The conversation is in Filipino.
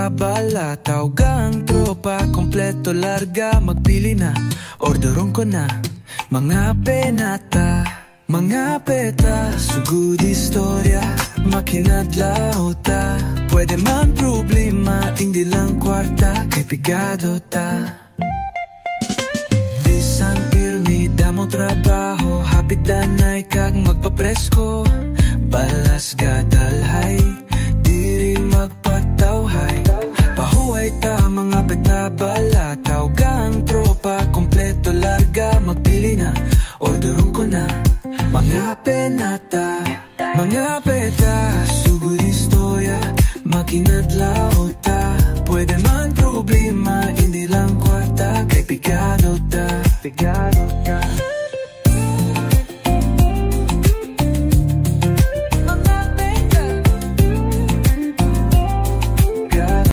bala, tawgang tropa, kompleto larga, magpili na, orderon ko na. Mga penata, mga peta, sugod istorya, makinadlaw ta. Pwede man problema, hindi lang kwarta, kay pigado ta. Bisan pirmi, damo trabaho, hapit danay kag magpapresko. Balas gadal